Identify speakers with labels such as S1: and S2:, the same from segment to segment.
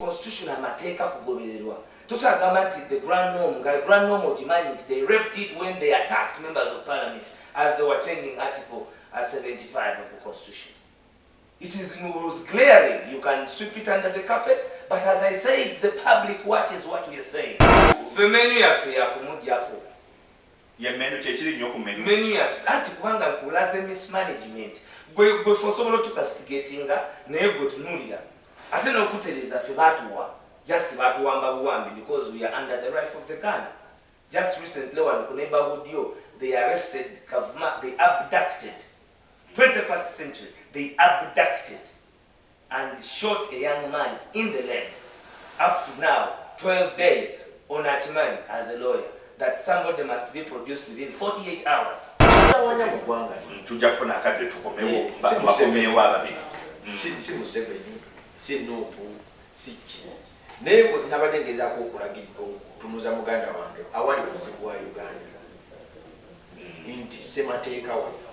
S1: constitution amateeka kugobererwa. Tosagamba nti the grand norm okimanyi nti they raped it when they attacked members of parliament as they were changing article 75 of the constitution. It was glaring. You can sweep it under the carpet, but as I said, the public watches what we are saying. The menu yafe yakumujjako.
S2: Ya menu kyekiri nnyo ku menu.
S1: Menu yafe anti kubanga nkulaze mismanagement. Gwe fosobola tukastigatinga naye gwe tunulira. Ate n'okutereza ffe baatuwa. Just batuwamba buwambi because we are under the rifle of the gun. Just recently one ku neighborhood yo, they arrested Kavuma, they abducted. 21st century, they abducted and shot a young man in the leg. Up to now, 12 days on Achimani as a lawyer, that somebody must be produced within 48 hours.
S2: Tujja kufuna akati tukomewo bakomewo ababiri.
S3: Si Museveni, si Nopu, si ki. Naye nabadde ngezaako okutunuza muganda wange awali obuzibu wa Uganda nti ssemateeka waffe.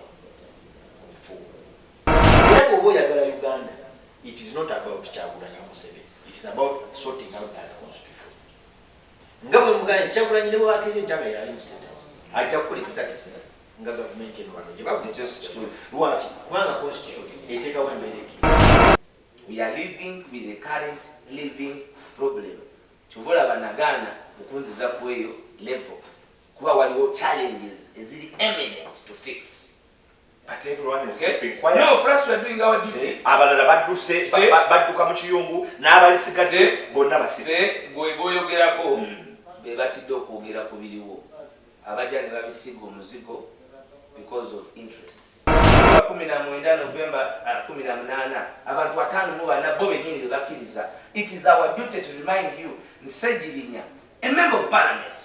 S3: Era bw'oba oyagala Uganda, it is not about Kyagulanyi Museveni. It is about sorting out that constitution. Nga bwe muganda Kyagulanyi ne bw'akenye enkyanga yali mu State House ajja kukola exactly nga gavumenti eno wano gye bavuga lwaki kubanga constitution eteekawo embeera ekkiriza.
S1: We are living with the current living problem. Kyova banagana okunziza ku eyo level kuba waliwo challenges eziri imminent to fix.
S2: But everyone is keeping quiet.
S1: No, first we are doing our duty.
S2: Abalala badduse badduka mu kiyungu n'abalisigade bonna basibe.
S1: Bw'oyogerako be batidde okwogera ku biriwo abajja ne babisiga omuzigo because of interests. 19 November 18 abantu 54 bo bennyini be bakkiriza. It is our duty to remind you Nsejirinya, a member of parliament,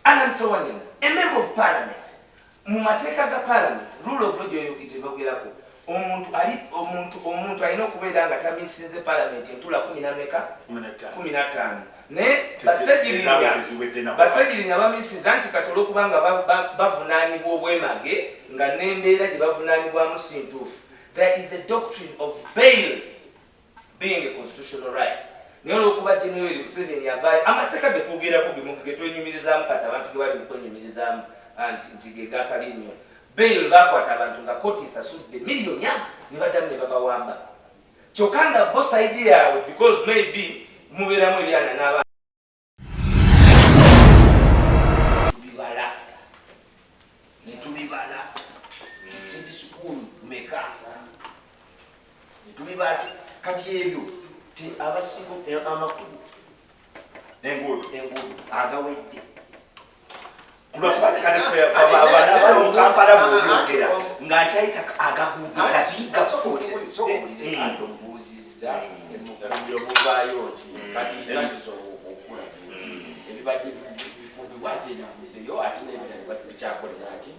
S1: Anan Sewanyana, a member of parliament, mu mateeka ga parliament, rule of law gye bogerako, omuntu alina okubeera nga tamiisinze parliament entula 15 naye basejjirinya bamiisiza nti katola okubanga bavunaanibwa obwemage nga n'embeera gye bavunaanibwamu si ntuufu. There is a doctrine of bail being a constitutional right. Naye olw'okuba General Museveni yavaayo amateeka ge twogerako ge twenyumirizaamu kati abantu ge bali mu kwenyumirizaamu nti ge gakabi nnyo. Bail bakwata abantu nga kooti esasudde miliyoni ne baddamu ne babawamba. Kyokka nga bo side yaabwe because maybe mubeeramu ebyana n'abaana.
S3: Netubibala Sunday school meka netubibala kati ebyo ti abasingo amakulu
S2: enguudo
S3: agawedde
S2: ng'akyayita agaguudo
S3: gabiga obuuziza emufumbi omuvaayo ki kati ntandiza okula ebibadde bifumbibwa ate ebivuddeyo ate n'ebirala bikyakoleraki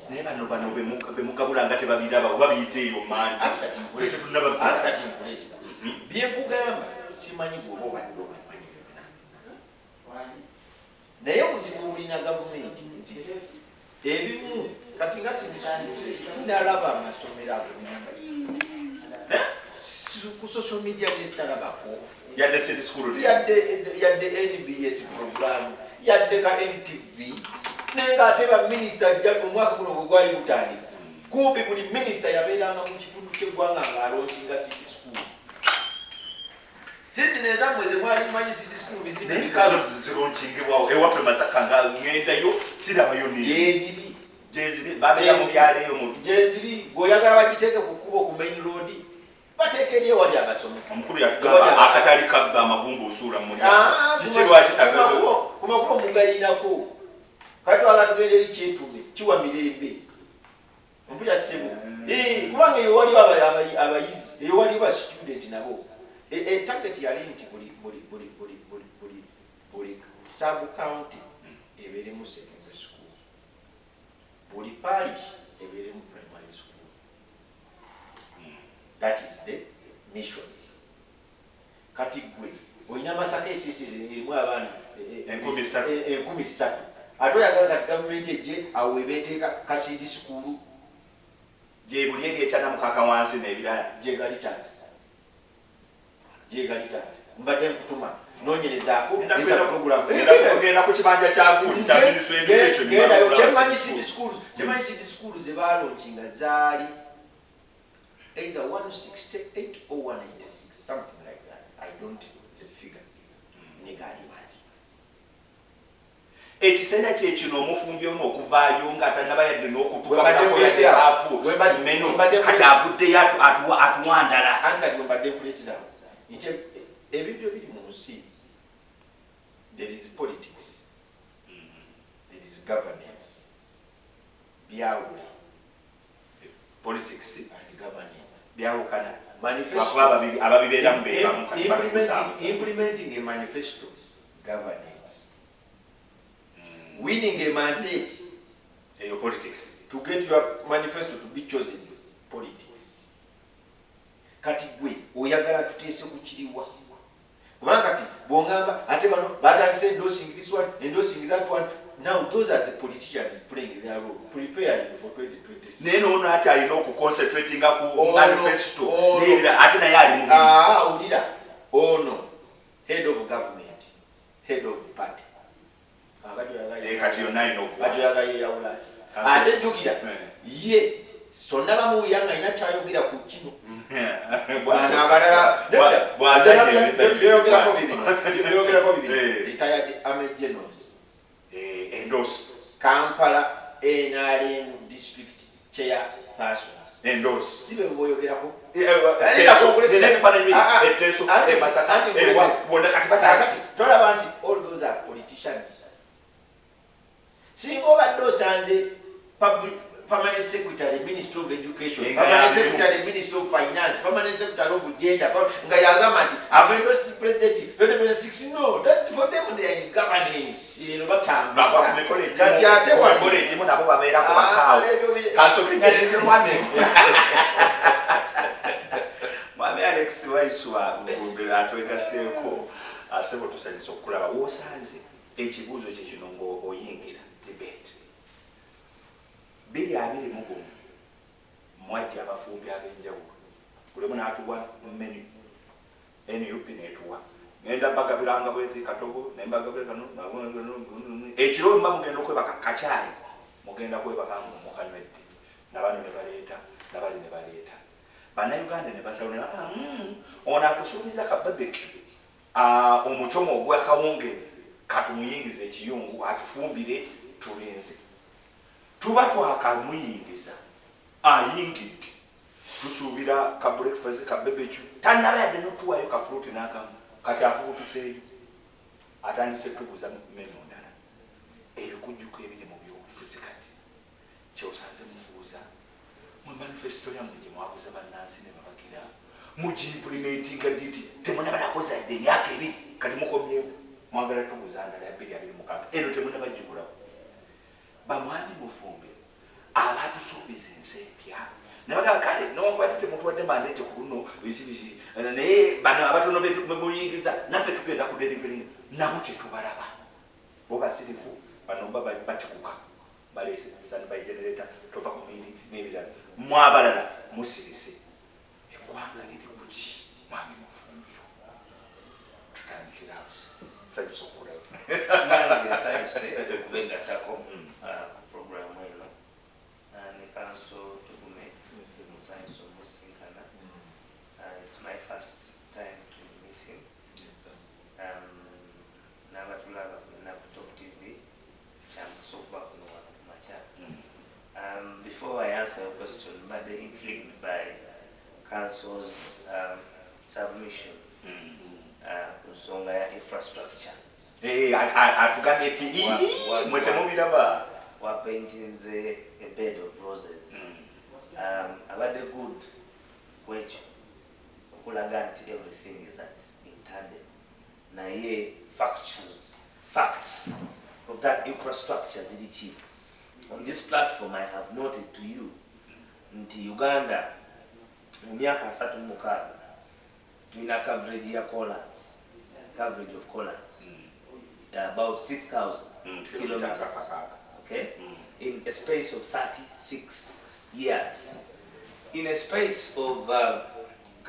S2: naye bano bemugabula nga tebabiraba oba biyite eyo mangi
S3: kati nkuleetera byekugamba simanyi bw'oba obadde obamanyi byonna naye obuzibu bulina gavumenti nti ebimu kati nga sibisuuze nalaba amasomero ago ku social media nesitalabako
S2: yadde Sunday school
S3: yadde NBS program yadde ka NTV nenga ate baminisita omwaka guno bwe gwali gutandika kumbi buli minisita yabeeranga mu kitundu ky'eggwanga ng'alonkinga city school. Sizino ezammwe ze mwali mumanyi city school
S2: zirongingibwawo ewaffe Masaka nga ŋŋendayo sirabayo
S3: gyeziri
S2: babeera mu byaleyo muntu
S3: gyeziri ng'oyagala bagiteeke ku kkubo ku main road bateeka eri ewali abasomesa.
S2: Omukulu yatugamba akatali kabba amagumba osuula mu kiki lwaki
S3: ku makubo mugayinako kati twagala tugenda eri kyetume kiwa mirembe mpulira ssebo kubanga eyo waliwo abayizi eyo waliwo ba student nabo target yali nti buli sub county ebeeremu secondary school, buli parish ebeeremu primary school. That is the mission. Kati gwe olina Masaka erimu abaana 13,000 ate oyagala kati gavumenti ejje awo webeeteeka kasidi sukulu
S2: gye buli eri ekyana mukaka wansi n'ebirala
S3: gye gali tata jegalita mbadde nkutuma nonyerezaako
S2: Ndakugenda
S3: program
S2: ogenda ku kibanja kya good kya ministry of education
S3: genda chemanyi seed schools ze balonkinga zaali either 168 or 186 something like that. I don't the figure negali mali
S2: ekiseera kyekino omufumbyewo n'okuvaayo ng'atanaba yadde n'okutukaaafu meno kati avuddeyo atuwandala
S3: anti kati wembadde nkuleeterawo nti ebintu ebiri mu nsi there is politics there is governance byawule
S2: politics
S3: and governance
S2: byawukana
S3: manifesto
S2: ababibeeramu
S3: implementing a manifesto governance winning a mandate
S2: your politics
S3: to get your manifesto to be chosen politics kati gwe oyagala tuteese ku kiriwa kubanga kati bwongamba ate bano batandise endorsing this one endorsing that one. Now those are the politicians playing their role preparing for 2026
S2: naye noono ati alina okuconcentratinga ku manifesto n'ebira ate naye ali mubi
S3: ulira ono head of government head of party
S2: kati yonna alina
S3: yeyawula ate jjukira ye sonna bamuwulira nga alina kyayogera ku kino bana abalala byogerako bibiri retired army generals
S2: endorse
S3: Kampala NRM district chair person
S2: endorse
S3: sibe mboyogerako tolaba nti all those are politicians singa obadde osanze permanent secretary minister of education permanent secretary minister of finance permanent secretary of gender nga yagamba nti I've endorsed president 2026 no that for them they are in governance batambula kati ate
S2: college nabo babeera ku bakaawo kasokenyalize mwami Alex Waisswa Mufumbiro atwegaseeko asebo tusanyisa okulaba woosanze ekibuuzo kyekino ng'oyingira debate 221 mwajja abafumbi ab'enjawulo kulemu n'atuwa menu NUP n'etuwa ngenda bagabiranga bwete katogo nembagabira kano ekiro mba mugenda okwebaka kacaayi mugenda kwebaka mukanywedde nabano ne baleeta nabali ne baleeta bannayuganda ne basawo ne ono atusuubiza ka barbecue omucomo ogw'akawungezi katumuyingiza ekiyungu atufumbire tulinze tuba twakamuyingiza ayingidde tusuubira ka breakfast ka barbecue tanaba yadde notuwayo ka fruit n'akamu kati afubutuseeyo atandise tubuza menu ndala ebikujjuko ebiri mu byobufuzi kati kyosanze mubuuza mu manifesto yammwe gye mwabuza bannansi ne babagira mugiimplementinga diti temunabanakoza yadde emyaka ebiri kati mukomyewo mwagala tubuza ndala ya 2026 eno temunabagigulawo bamwami Mufumbiro abatusuubiza ensi empya nabaga kale nokuba temutuwadde mandate ku luno biki naye bano abatono bemuyingiza naffe tugenda ku delivering nabo tetubalaba bo basirifu bano baba batikuka balese standby generator tova ku miri n'ebirala mwabalala musirise eggwanga liri kuki mwami Mufumbiro tutandikira sayusa okulaba
S1: nange sayuse okubegatako ku program eno ne kanso tugume musayusa omusinkana. It's my first time to meet him. Nabatulaba na Top TV kyamusokuba kuno macha. Before I answer your question, but intrigued by Council's submission nsonga ya infrastructure.
S2: Atugambye eti mwetemubiraba
S1: wapenjinze a bed of roses. Abadde good kwekyo okulaga nti everything is at intended naye facts of that infrastructure ziri ki. On this platform I have noted to you nti Uganda mu myaka 36 tulina coverage ya Collins, coverage of Collins, about 6,000 kilometers, okay, in a space of 36 years. In a space of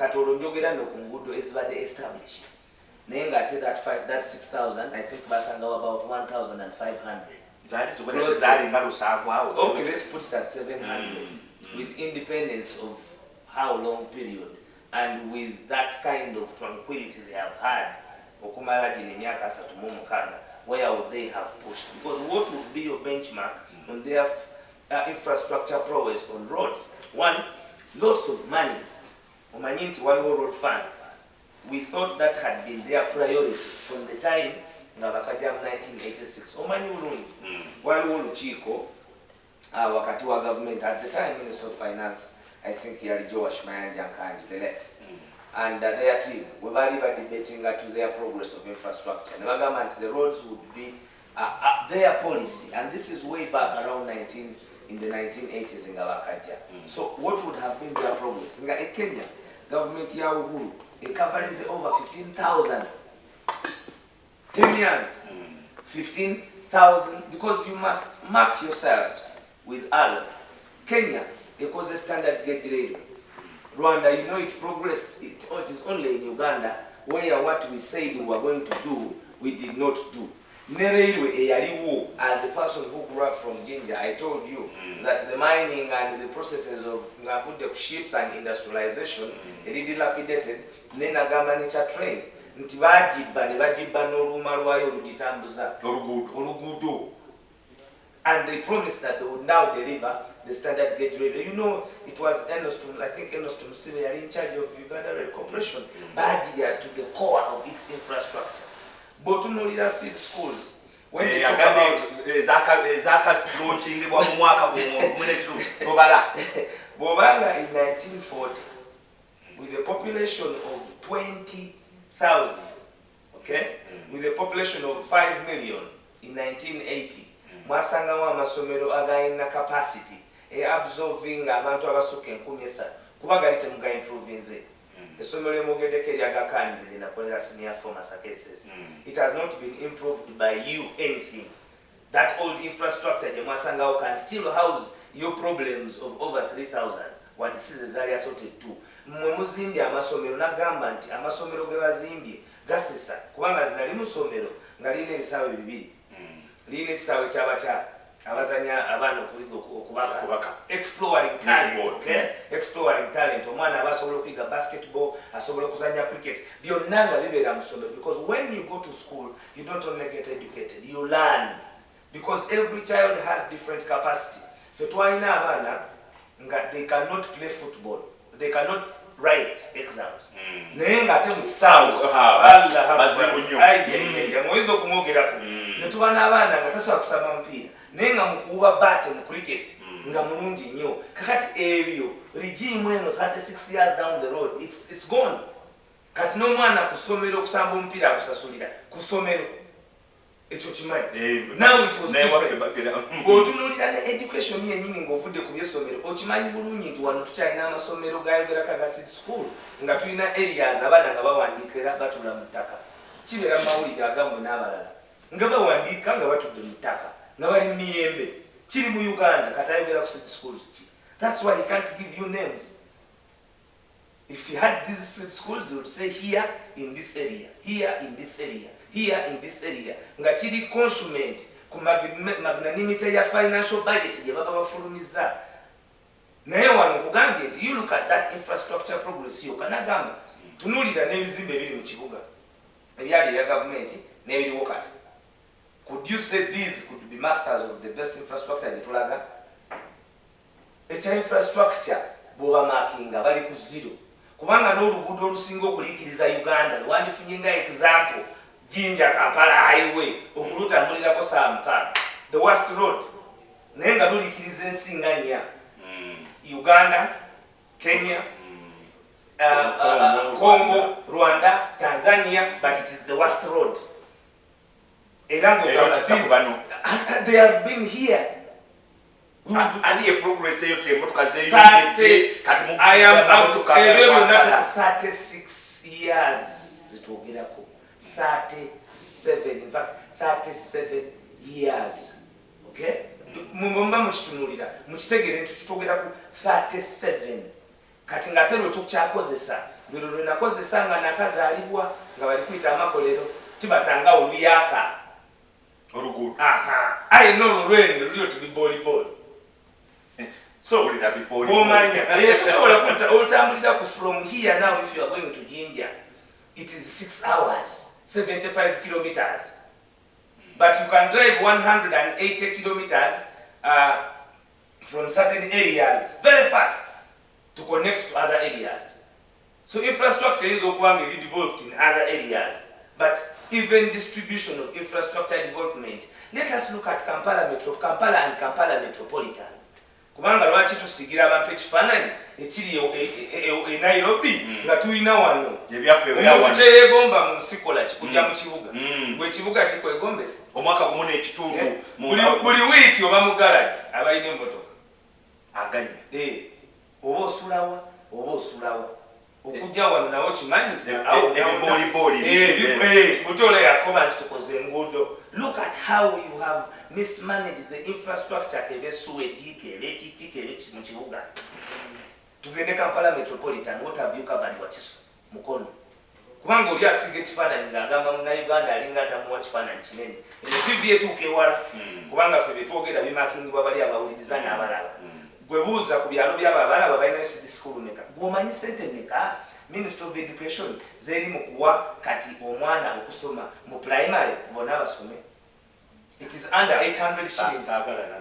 S1: katolo njogera no ku nguudo ezibadde established naye ng'ate that 6,000 I think basangawo about 1,500. Okay, let's put it at 700 with independence of how long period and with that kind of tranquility they have had okumala gino emyaka 36 where would they have pushed? Because what would be your benchmark on their infrastructure prowess on roads? One, lots of money. Omanyi nti waliwo road fund. We thought that had been their priority from the time nga bakajja mu 1986. Omanyi bulungi waliwo olukiiko wakati wa government at the time Minister of Finance I think yali Joash Mayanja Nkanji the late and their team we bali debating to their progress of infrastructure ne bagamba nti the roads would be their policy, and this is way back around in the 1980s in Gabakaja. So what would have been their progress? In Kenya, government ya Uhuru, it covers over 15,000. 10 years, 15,000, because you must mark yourselves with others. Kenya, it was a standard gauge railway. Rwanda, you know, it progressed. It is only in Uganda where what we said we were going to do, we did not do. As a person who grew up from Jinja, I told you that the mining and the processes of ships and industrialization it dilapidated. Nena gamba nature train. Nti bajiba n'oluma lwayo lugitambuza oluguudo. And they promised that they would now deliver the standard gauge railway. You know, it was Enostum, I think Enostum Sibe are in charge of Uganda Rail Corporation, Bajia to the core of its infrastructure. But no leadership schools. When they talk about Zaka launching Bobanga in 1940, with a population of 20,000, okay, with a population of 5 million in 1980, Mwasanga wa masomero againa capacity absorbing abantu abasuka 10,000 kubagalite muga improve. It has not been improved by you anything. That old infrastructure can still house your problems of over 3,000. What this is area sorted to. Mumuzindi amasomero nagamba nti amasomero ge bazimbye gasesa kubanga zinali musomero nga line ebisawe bibiri. Line ekisawe ky'abakyala abazanya abaana okubaka exploring talent, okay? Exploring talent. Omwana abasobola okuyiga basketball, asobola okuzanya cricket. Byonna nga bibeera mu ssomero, because when you go to school you don't only get educated, you learn, because every child has different capacity. Fe twalina abaana nga they cannot play football, they cannot write exams. Naye nga ate mu kisaawe bazibu nnyo muyinza okumwogerako ne tuba n'abaana nga tasobola kusamba mupiira naye nga mukuuba bate mu cricket nga mulungi nnyo. Kakati ebyo regime eno 36 years down the road it's gone. Kati n'omwana ku ssomero okusamba omupiira akusasulira ku ssomero ekyo kimanyi. Now it was different. Bw'otunuulira ne education yennyini ng'ovudde ku by'essomero okimanyi bulungi nti wano tukyalina amasomero gayogerako aga seed school nga tulina areas abaana nga bawandiika batula mu ttaka. Kibeera mu mawulire agammwe n'abalala nga bawandiika nga batudde mu ttaka nga bali mu miyembe. Kiri mu Uganda kati ayogera ku seed schools ki. That's why he can't give you names. If he had these seed schools he would say here in this area, here in this area, here in this area. Nga kiri consummate ku magnanimity ya financial budget gye baba bafulumiza. Naye wano kugambye nti you look at that infrastructure progress yo kanagamba tunulira n'ebizimbe ebiri mu kibuga ebyali ya government n'ebiriwo kati. Could you say these could be masters of the best infrastructure gye tulaga? Ekya infrastructure bw'oba makinga bali ku zero kubanga n'oluguudo olusinga okuliikiriza Uganda lwandifunye nga example Jinja Kampala highway okulutambulirako saa 6, the worst road naye nga luliikiriza ensi nga 4 Uganda, Kenya, Congo, Rwanda, Tanzania, but it is the worst road. They have been here.
S2: Ali a progress I
S1: am 36 years. 37, in fact 37 years. Okay? Mumba muchitunulira muchitegere nti tutogera ku 37 kati ngatero tukyakozesa lero lwe nakozesa nga nakazaalibwa nga bali kuyita amakolero tibatanga oluyaka
S2: oluguudo
S1: aye n'olulwendo lulyo tubibooliboli
S2: so ulira biboli
S1: omanya tusobola otambulira ku from here now if you are going to Jinja it is 6 hours 75 kilometers but you can drive 180 kilometers from certain areas very fast to connect to other areas. So infrastructure is okubange developed in other areas, but even distribution of infrastructure development. Let us look at Kampala and Kampala Metropolitan. Kubanga lwaki tusigira abantu ekifaananyi ekiri e Nairobi nga tulina wano omuntu eyegomba mu nsikola kikujja mu kibuga gwe ekibuga kikwegombesa
S2: omwaka gumu n'ekitundu
S1: buli wiiki oba mu garage abalina emmotoka
S2: aganya
S1: oba osulawa okujja wano nawo kimanyi nti butole yakoma nti tukoze enguudo. Look at how you have mismanaged the infrastructure kebe Suwedi kebe Titi kebe mu kibuga. Tugende Kampala Metropolitan, what have you covered Wakiso mukono? Kubanga oli asinga ekifaananyi ng'agamba Munnayuganda alinga atamuwa kifaananyi kinene. TV etuuka ewala kubanga ffe betwogera bimakingibwa bali abawuliriza n'abalaba. Gwe buuza ku byalo byabo abalaba balina CD school meka. Gw'omanyi ssente meka? Minister of Education zeri mu kuwa kati omwana okusoma mu primary bona basome. It is under 800 shillings.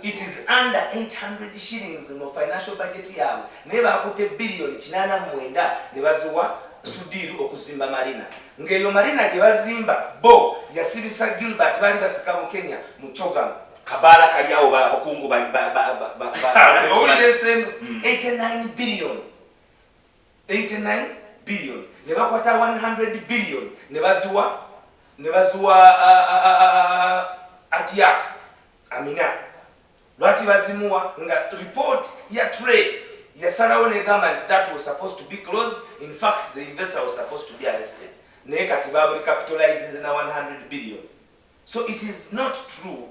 S1: It is under 800 shillings in the financial budget yabo. Neba akute billion 89 ne bazuwa Sudiru okuzimba marina. Ngeyo marina gye bazimba bo yasibisa Gilbert bali basika mu Kenya mu Chogamu.
S2: Kabala kali awo bakungu ba
S1: 89 billion. 89 billion. Ne bakwata 100 billion ne bazuwa Atiak Amina lwaki bazimuwa nga report ya trade yasalawo ne government that was supposed to be closed. In fact the investor was supposed to be arrested naye kati babuli capitalizing na 100 billion. So it is not true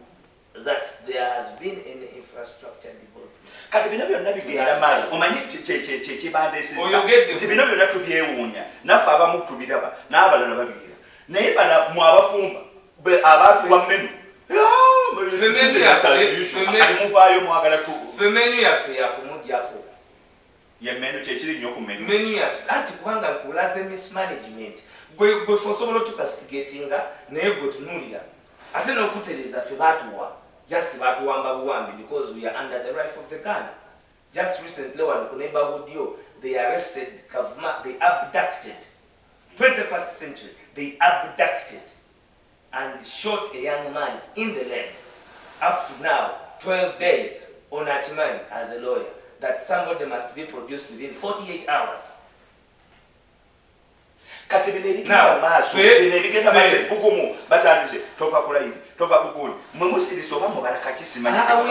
S1: that there has been any infrastructure development.
S2: Kati bino byonna bigenda maazi omanyi kibandesiza nti bino byonna tubyewuunya naffe abamu tubiraba n'abalala babigira naye bana mu abafumba abaatuwa menu muvaayo mwagala
S1: menu yaffe yakumugyako
S2: menu kyekiri nnyo ku
S1: menu yaffe anti kubanga nkulaze mismanagement gwe osobola otukastigatinga naye gwe tunuulira ate n'okutereeza ffe baatuwa just batuwamba buwambi because we are under the rifle of the gun. Just recently one ku neighborhood they arrested Kavuma, they abducted 21st century, they abducted and shot a young man in the leg. Up to now, 12 days on Achimani as a lawyer, that somebody must be produced within 48 hours.
S2: Kati binebigenda maaso binebigenda maaso bugumu batandise tova kulayiri tova kuguli mwemusiriso oba mubalaka kisimanya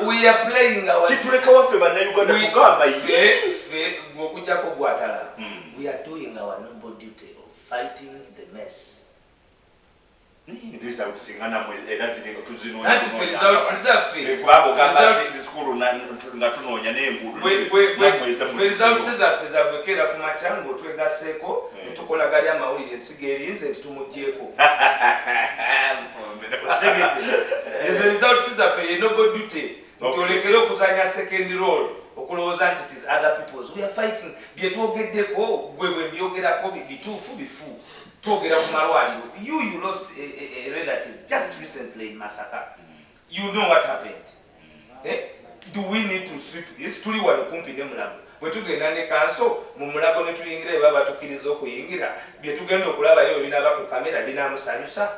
S1: we are playing our
S2: kituleka waffe bannayuganda kugamba
S1: ife ng'okujjako gwatala we are doing our noble duty of fighting the mess.
S2: Result singana mwe era ziri tuzinoonya
S1: nanti fe result sizaffe
S2: kwabo kamba sikulu nga tunoonya n'enguudo
S1: result sizaffe zabwekera ku macyango twegaseeko netukola gali amawulire ensiga erinze nti tumuggyeko ezo result sizaffe ye noble duty nti olekere okuzanya second role okulowooza nti it is other people's. We are fighting byetwogeddeko gwe bwe mbyogerako bituufu bifu. You lost a relative just recently in Masaka. You know what happened. Do we need to sweep this? Tuli wano kumpi ne mulago. Bwe tugenda ne kanso mu mulago ne tuyingira baba tukiriza okuyingira bye tugenda okulaba yo binaba ku kamera binamusanyusa.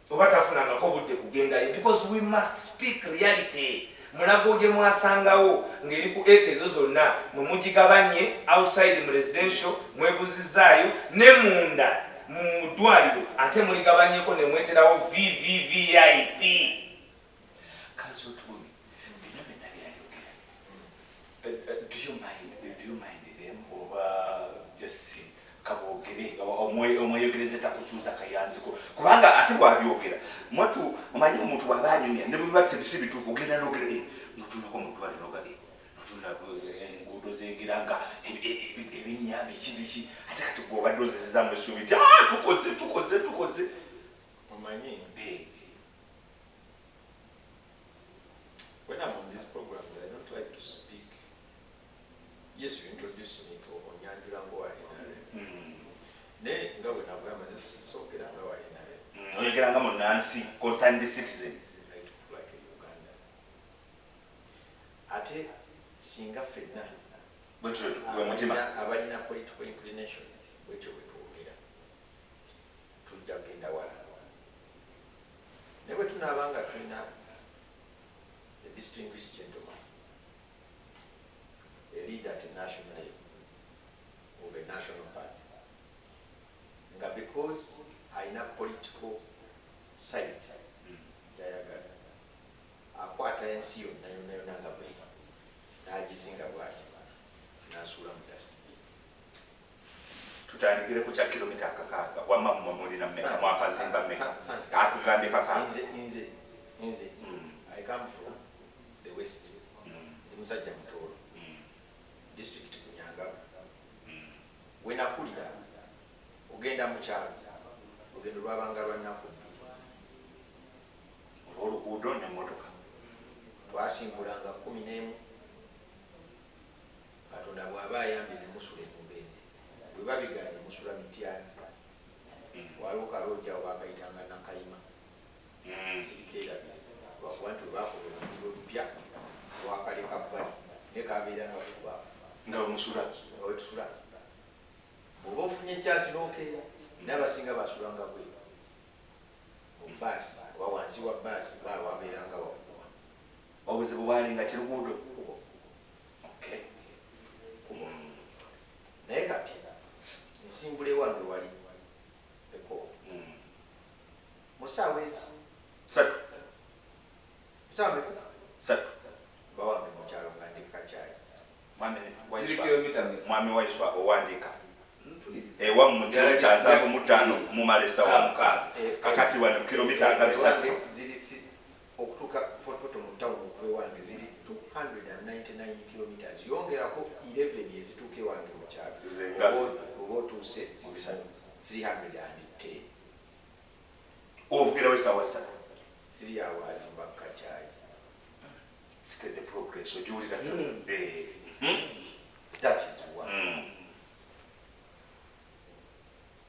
S1: Oba tafunangako budde kugendayo because we must speak reality. Mulago gye mwasangawo ng'eri ku ekezo zonna mumugigabanye outside mu residential mweguzizaayo ne munda mu ddwaliro ate muligabanyeko ne mweterawo VVVIP.
S2: Kazi otumi bino byonna byayogera. Do you mind them oba just kaboogere omweyogereze takusuuza kayanziko kubanga ate bwabyogera mwatu omanyi omuntu bw'aba anyumya ne bwe biba si bituufu ogenda n'ogera notunako mu ddwaliro gali notunda enguudo nozengiranga ebinyambi kibiki ate kati gobadde ozizizzamu essuubi nti tukoze
S3: omanyi when I'm on these programs I don't like to speak. Yes, you introduce me to onyanjula ngo wa NRM ne nga bwe nagamba zisookera nga wa NRM
S2: oyegeranga mu Nancy concerned citizen
S3: like Uganda ate singa fenna abalina political inclination bwetyo bwetuwulira tujja kugenda wala ne bwe tunaabanga tulina a distinguished gentleman, a leader at a national level of a national party nga because ayina political side yayagala akwata ensi yonna nga bwe n'agizinga bwati n'asuula mu dustbin.
S2: tutandikire ku kya kilomita 6 wamma mmwe mulina mmeka mwakazimba mmeka atugambye kakanga
S3: nze I come from the west ndi musajja mutoolo district Kunyanga wenakulira ogenda mu kyalo ogendo lwabanga lwannaku
S2: oluguudo n'emmotoka
S3: twasimbulanga 11 Katonda bw'aba ayambye ne musula emumbende bwe babiganye musula mityani waliwo kalooja wakayitanga nakayima sirikeerabye lwakuba nti lwakola olugendo lupya lwakaleka bbali ne kabeera nga tuba
S2: nga wemusula
S3: nga wetusula bw'oba ofunye ekyasi n'okeera n'abasinga basulanga bwe mu baasi oba wansi wa baasi wabeeranga wakuba
S2: obuzibu bwalinga kiruguudo
S3: naye kati nsimbula ewange wali eko mu ssaawa ezi
S2: 3
S3: bawambe mu kyalo nga ndika kyayi
S2: mwami Waisswa owandiika ewammwe kilomita 75 mumala essaawa 6 kakati wano kilomita nga 3
S3: okutuuka fotopoto mu ttawuni okuva ewange ziri 299 kilometers yongerako 11 ezituuka ewange mu kyalo oba otuuse 310
S2: ovugira wessaawa 3
S3: 3 hours mbakka kyayi
S2: sikede progress ojuwulira
S3: that is one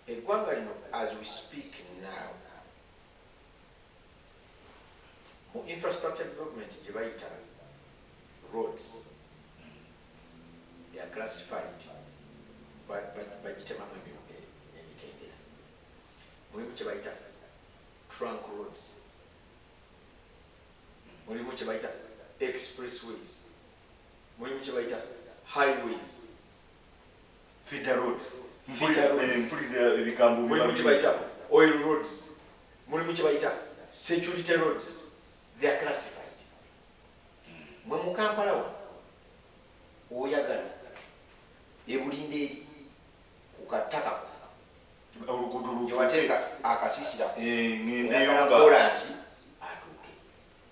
S3: eggwanga lino as we speak now mu infrastructure development gye bayita roads they are classified bagitemamu emitendera mulimu kye bayita trunk roads mulimu kye bayita expressways mulimu kye bayita highways
S2: feeder roads
S3: mulimu kye bayita oil roads mulimu kye bayita security roads they are classified mwe mu Kampala wa oyagala ebulinde eri ku kataka
S2: oluguudo
S3: yewateeka akasisira
S2: ng'endeyonga
S3: kolansi atuuke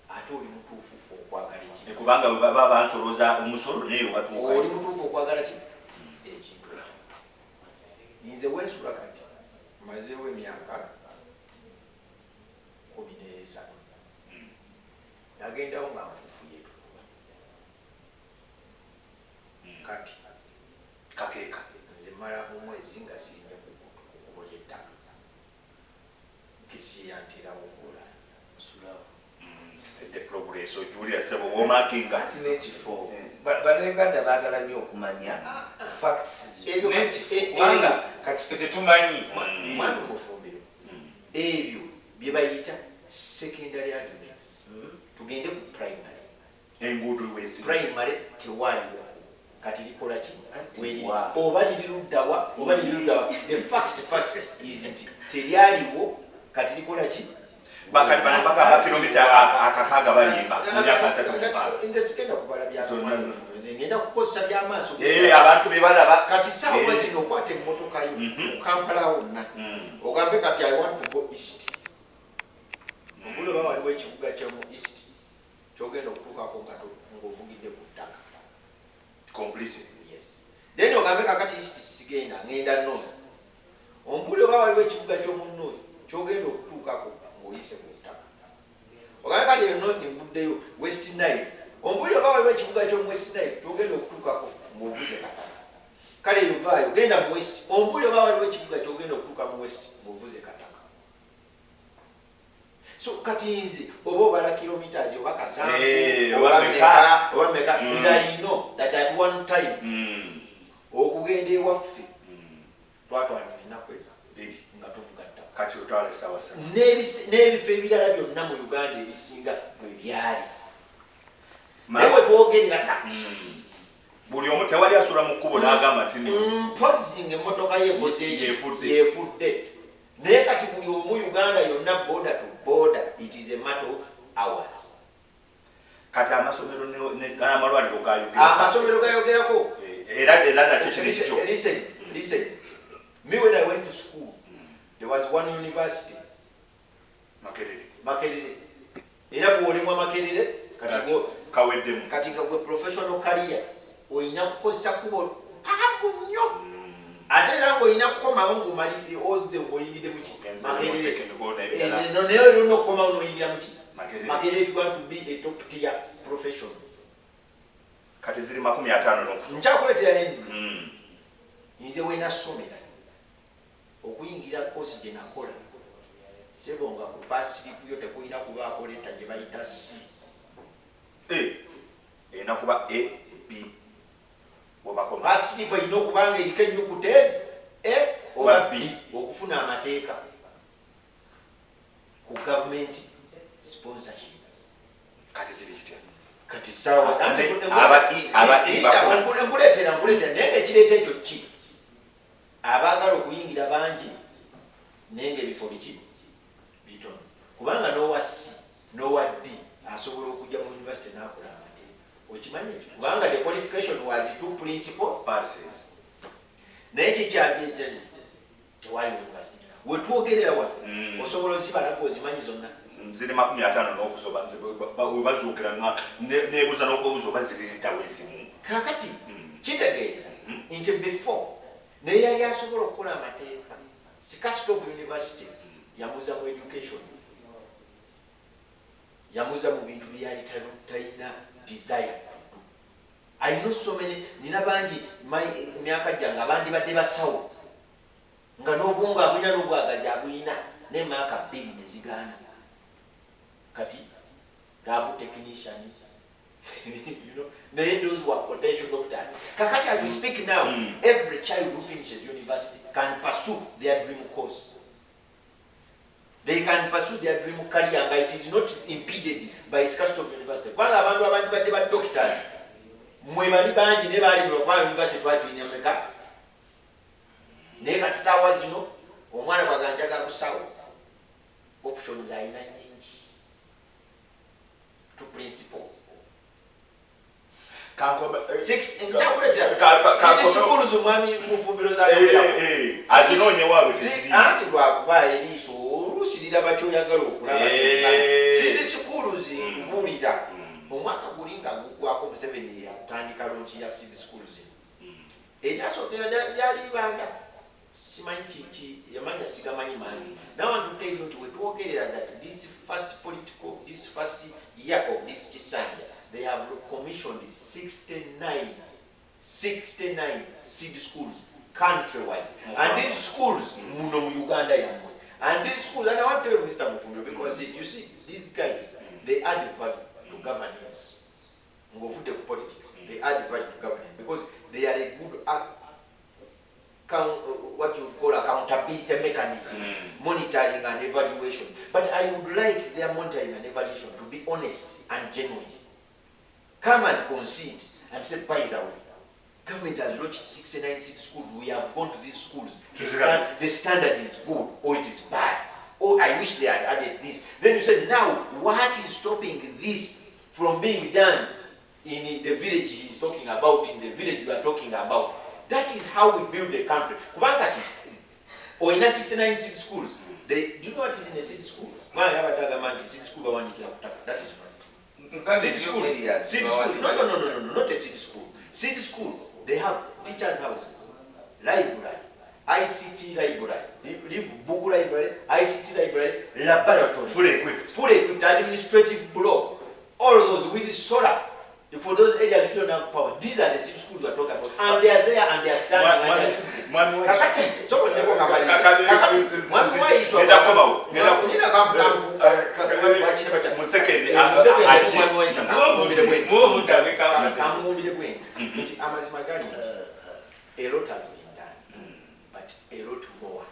S3: ate oli mutuufu okwagala ekintu
S2: kubanga baba bansoloza omusolo naye watuuka
S3: oli mutuufu okwagala ki ekintu ekyo nze wensula kati mazeewo emyaka 13 nagendawo nga nfuufu yeetukuba kati
S2: kakeeka
S3: nze mala mu mwezi nga sirina kukubo ly'ettaka kisiyantirawo okola nsulawo
S2: sikede progress ojuwulira sebo womakinga
S1: ati n'ekifo bannayuganda baagala nnyo okumanya facts n'ekifo kubanga kati ffe tetumanyi
S3: mwami Mufumbiro ebyo bye bayita secondary arguments tugende ku primary
S2: enguudo wezi
S3: primary tewaliwo kati likola ki oba liriruddawa oba liriruddawa the fact first is nti teryaliwo kati likola ki
S2: bakati banapaka kilomita akakaga balimba
S3: nze sigenda kubala byanze ngenda kukozesa byamaaso
S2: abantu bebalaba
S3: kati saawa zino okwata emmotoka yo mu Kampala wonna ogambe kati I want to go east obulo ba waliwo ekibuga kyomu east kyogenda okutuukako ng'ovugidde ku ttaka
S2: complete
S3: kagambe kakati sigenda ngenda north ombulire oba waliwo ekibuga ky'omu north kyogenda okutuukako ng'oyise ku ttaka ogambe kati eyo north nvuddeyo west nile ombulire oba waliwo ekibuga ky'omu west nile kyogenda okutuukako ng'ovuze kataka kale eyo vaayo genda mu west ombulire oba waliwo ekibuga kyogenda okutuuka mu west ng'ovuze kataka so kati nze oba obala kilometers oba kasanvu oba meka nze I know that at one time okugenda ewaffe twatwala ennaku ezo nga tuvuga ttaka
S2: kati otwala essaawa ssatu
S3: n'ebifo ebirala byonna mu Uganda ebisinga bwe byali naye we twogerera kati
S2: buli omu tewali asula mu kkubo n'agamba nti
S3: mpozi ng'emmotoka yeekoze yeefudde naye kati buli omu Uganda yonna border to border it is a matter of hours
S2: kati amasomero n'amalwaliro
S3: amasomero gayogerako
S2: era nakyo kirisityo.
S3: Listen, me when I went to school there was one university Makerere era bw'olemwa Makerere
S2: kaweddemu
S3: kati gwe professional career oyina kukozesa kubo paavu nnyo ate era ng'olina kukomawo ng'omalire oze ng'oyingire muki Makerere naye olina okukomawo n'oyingira muki Makerere if you want to be a top tier profession
S2: kati ziri 50 n'okusoma
S3: nkyakuleetera endu nze we nasomera okuyingira koosi gye nakola sebo nga ku pasiripu yo tekulina kubaako leeta gye bayita C
S2: erina kuba A B webakoma
S3: pasiripu erina okubanga eriko ennyukuta ezi A oba B okufuna amateeka ku gavumenti sponsorship
S2: kati ziri kitya
S3: kati sawa nkuleetera naye ngaekireeta ekyo ki abaagala okuyingira bangi naye ngaebifo biki bitono kubanga n'owa C n'owa D asobola okujja mu university n'akola amateeka okimanyi ekyo kubanga the qualification was 2 principal
S2: passes
S3: naye kikyagejjani tewali university wetwogerera wano osobola ozibalaga ozimanyi zonna
S2: ziri 50 n'okusoma webazuukira nebuuza n'okubuuza oba ziriritawo ezimu
S3: kakati kitegeeza nti before naye yali asobola okukola amateeka Sikasitop University yamuza mu education yamuza mu bintu byali talina desire to do. I know so many nina bangi myaka gyange abandi badde basawo nga n'obwongo abulina n'obwagazi abulina n'emyaka 2 nezigaana kati lab technician you know those were potential doctors kakati as we speak now every child who finishes university can pursue their dream course they can pursue their dream career and it is not impeded by Sikasitop University kubanga abantu abangi badde ba doctors mwe bali bangi ne bali mu university twatulina meka naye kati saawa zino omwana bwaganjaga kusawo options ayina nyingi to principal schools omwami Mufumbiro
S2: azinonye waabwe
S3: anti lwakuba eriiso olusirira bakyoyagala okulaba sindi schools nkubuulira omwaka guli nga gugwako Museveni yakutandika lonki ya seed schools eryasookera lyali Ibanda simanyi kiki yamanya sigamanyi mangi now I want to tell you nti wetwogerera that this first year of this Kisanja they have commissioned 69 seed schools countrywide and these schools muno mu Uganda yamwe and these schools and I want to tell Mr. Mufumbiro because you see these guys they add value to governance ngofute ku politics they add value to governance because they are a good what you call accountability mechanism, monitoring and evaluation. But I would like their monitoring and evaluation to be honest and genuine. Come and concede and say, by the way, government has launched 69 seed schools. We have gone to these schools. The standard is good or it is bad. Oh, I wish they had added this. Then you say, now, what is stopping this from being done in the village he's talking about, in the village you are talking about? That is how we build the country. Kubangati, or in a 69 seed schools, do you know what is in a seed school? Seed school, that is not true. Seed school, not a seed school. Seed school, they have teachers' houses. library, ICT library, book library, ICT library, laboratory, full equipped administrative block, all those with solar. For those areas which don't have power, these are the city schools we are talking about, and they are there and they are standing. So when they go a lot has been done, but a lot more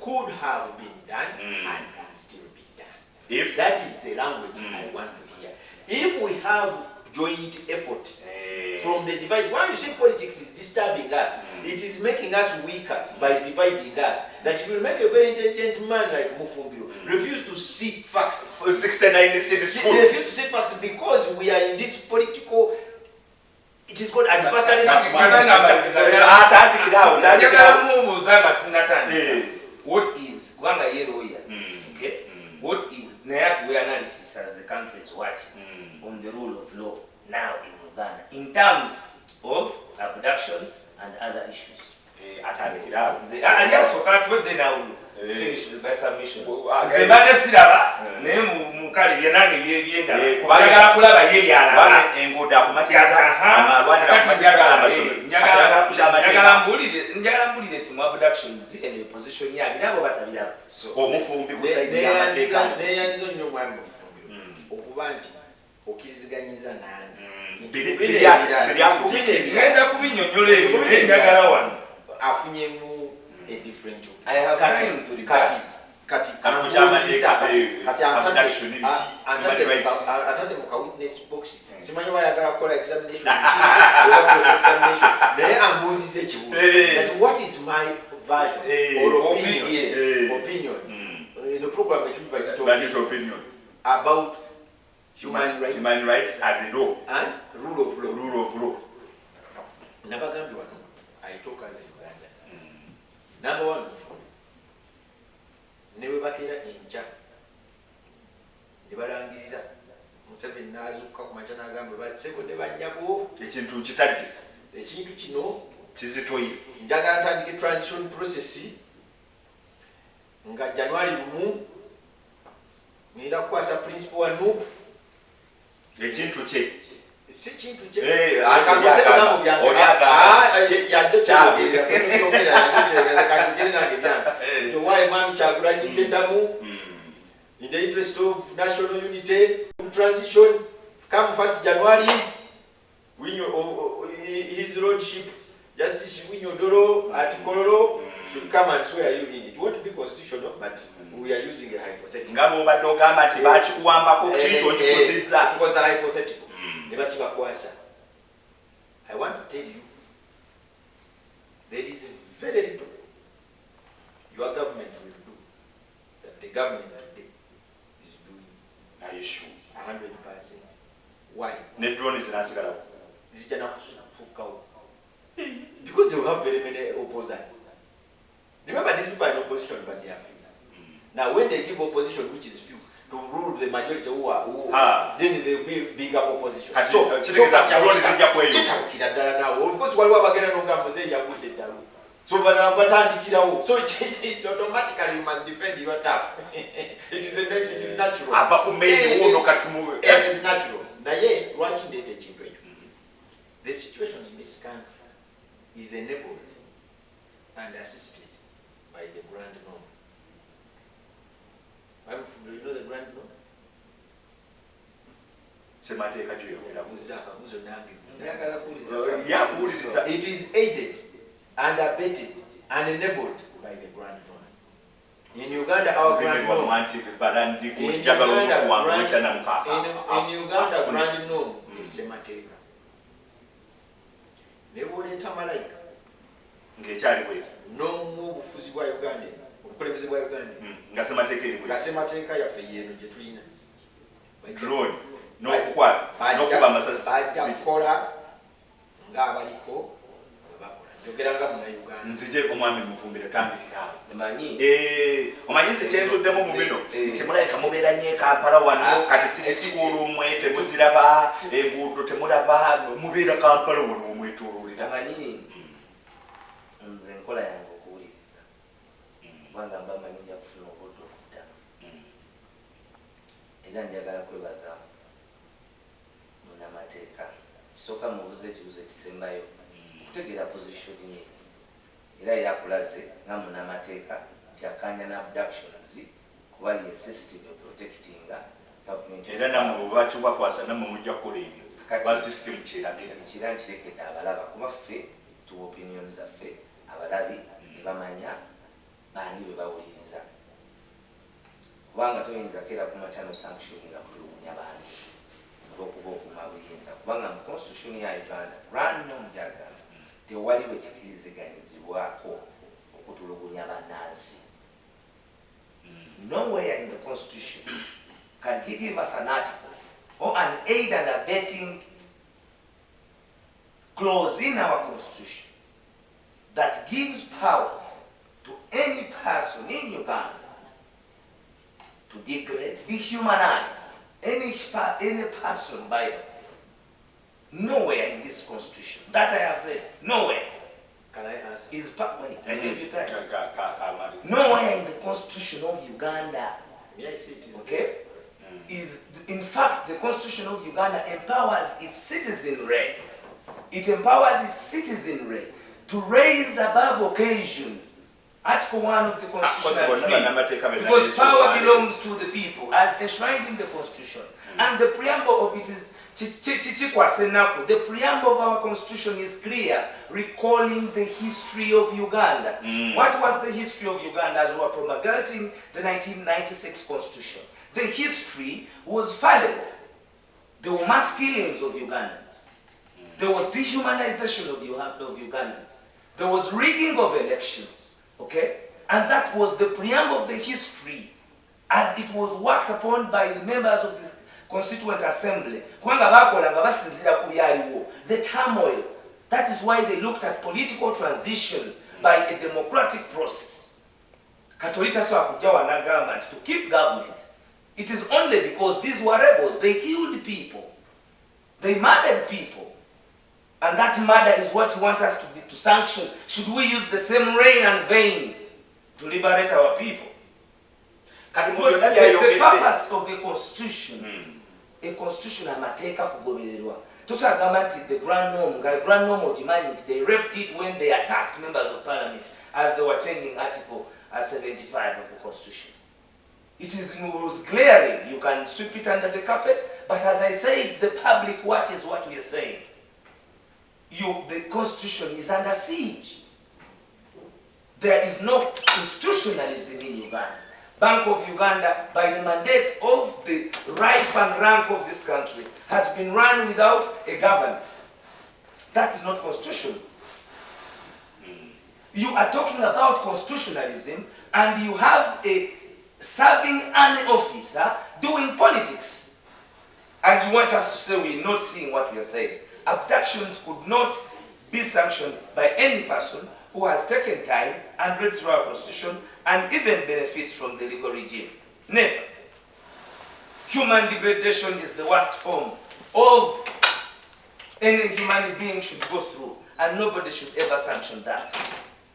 S3: could have been done and can still be done. If that is the language I want to hear. If we have joint effort from the divide, why you say politics is disturbing us, it is making us weaker by dividing us. That it will make a very intelligent man like Mufumbiro refuse to see facts.
S2: For 69 cities,
S3: refuse to see facts because we are in this political. It is called adversary system.
S1: What is Wanga Yeroya? Okay? What is Nayatwe analysis as the country is watching on the rule of law now in Uganda in terms of abductions and other issues? I just forgot what they now finish the best submissions. Zebade Siraba, name Mukali, Yanagi, Vienda, Kulaba Yelia, and Goda Matiaza, Njagalambuli, the Timor abductions and the position here, we never got a so Mufumbi, they are the new one of Okubanti, Okiziganiza, and Afunyemu a different. I have cutting to the Kati witness box. Simanywa yagala kola examination. They are Moses. That what is my version or opinion in the program by opinion about human rights
S2: and law
S3: and rule of law. Never can do it. I talk as a Uganda. Number one, never back here in Jack. Never angry. Museveni nazuka ku machana agambe baseko ne banjako ekintu kitadde ekintu kino kizitoyi njagala ntandike transition process nga January 1 ngira kwasa principal wa NUP
S2: ekintu kye
S3: si kintu kye akangose ngambo byange yadde cyabirira kanjogera nange byange to why mwami Kyagulanyi Ssentamu in the interest of national unity, transition, come 1st January, his lordship, Justice Winyodoro at Kololo should come and swear you in. It won't be constitutional, but we are using a hypothetical. It was a hypothetical. I want to tell you, there is very little your government will do that the government today is doing.
S2: Are you sure?
S3: 100%. Why?
S2: Drone is
S3: because they will have very many opposers. Remember, these people are in opposition, but they are few. Now, when they give opposition, which is few, to rule the majority who then they will be bigger opposition. So, of course, so automatically you must defend your turf. It is natural. It is natural. Watching the the situation in this country is enabled and assisted by the grand norm. Do you know the grand norm? It is aided and abetted and enabled by the grand norm. In Uganda, our grand norm. In Uganda, grand norm is Semateka. Neboleta malayika. No more bufuzi bwa Uganda. Obukulembeze bwa Uganda. Ngasemateka yaffe yeno gye tulina.
S2: Drone. No kuba masasi.
S3: Bajja kukola ng'abaliko. Jogeranga mu Uganda.
S2: Nzije omwami Mufumbiro tambikira.
S1: Manyi.
S2: Omanyise kyenzuddemu mu bino. Temulayika mubeeranye Kampala wano kati sikulu mwete muziraba enguudo temulaba mubeera Kampala wano omwetoololera.
S1: Manyi. nze enkola yange okuwuliriza kubanga mba manyi nja kufuna obudde okuddamu era njagala kwebaza munnamateeka kisooka mubuuza ekibuzo ekisembayo okutegeera positioni ye era yakulaze nga munnamateeka nti akanya na abductions kuba ye system protectinga government
S2: era namwe bakibakwasa namwe mujja kukola ebyo ba system kiragira
S1: kira nkirekedde abalaba kuba ffe tu opinion zaffe abalabi ne bamanya baani bwe bawuliriza kubanga toyinza keera kumakya nosanctioninga kutulugunya bantu olwokuba okuma buyinza kubanga mu constitution ya Uganda rannomjagana tewali bwe kikiriziganyizibwako okutulugunya bannansi. Nowhere in the constitution can he give us an article or an aid and abetting clause in our constitution that gives powers to any person in Uganda to degrade, dehumanize any person by them. Nowhere in this constitution that I have read, nowhere.
S3: Can I answer?
S1: Wait, I give you time. Nowhere in the constitution of Uganda.
S3: Yes, it is.
S1: Okay? Is in fact the constitution of Uganda empowers its citizenry. It empowers its citizenry to raise above occasion. Article 1 of the Constitution, because power belongs to the people as enshrined in the Constitution. And the preamble of it is the preamble of our Constitution is clear, recalling the history of Uganda. What was the history of Uganda as we were promulgating the 1996 Constitution? The history was fallible. There were mass killings of Ugandans. There was dehumanization of Ugandans. There was rigging of elections. Okay? And that was the preamble of the history as it was worked upon by the members of the Constituent Assembly. The turmoil. That is why they looked at political transition by a democratic process. To keep government. It is only because these were rebels. They killed people. They murdered people. And that murder is what you want us to sanction. Should we use the same rain and vein to liberate our people? Because the purpose of a constitution, a constitution amateka kugobererwa. The grand norm of demanding, they raped it when they attacked members of parliament as they were changing Article 75 of the constitution. It was glaring. You can sweep it under the carpet, but as I said, the public watches what we are saying. The constitution is under siege. There is no institutionalism in Uganda. Bank of Uganda, by the mandate of the rife and rank of this country, has been run without a governor. That is not constitutional. You are talking about constitutionalism, and you have a serving an officer doing politics. And you want us to say we're not seeing what we are saying. Abductions could not be sanctioned by any person who has taken time and read through our constitution and even benefits from the legal regime. Never. Human degradation is the worst form of any human being should go through, and nobody should ever sanction that.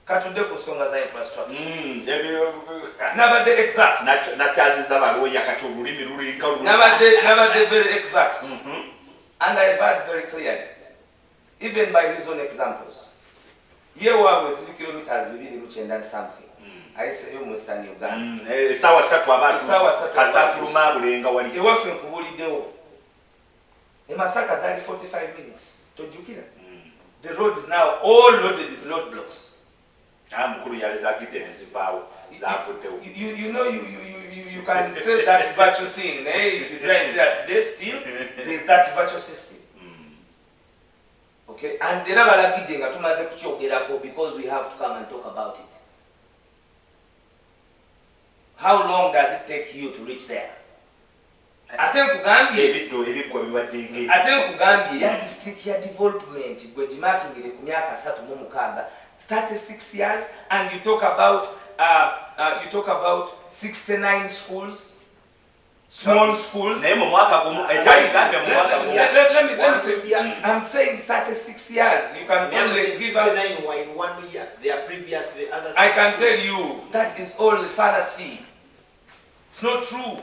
S1: Katude kusonga za infrastructure. Nabade exact. Nabade very exact. And I've heard very clearly, even by his own examples. Here we are with 3 kilometers within and something. I say almost in Uganda.
S2: Sawa satu abatu. Kasafuruma bulenga wali.
S1: Ewafe nkubulidewo. Masaka zali 45 minutes. Tojukira. The road is now all loaded with roadblocks. You know, you can say that virtue thing. If you drive there today, still there is that virtue system. Okay, and because we have to come and talk about it. How long does it take you to reach there? I think Gambia district development 36 years, and you talk about 69 schools. Small schools.
S2: Let me
S1: I'm saying 36 years. You can only give us.
S3: In 1 year. They are previously other.
S1: I can tell you that is all the father see. It's not true.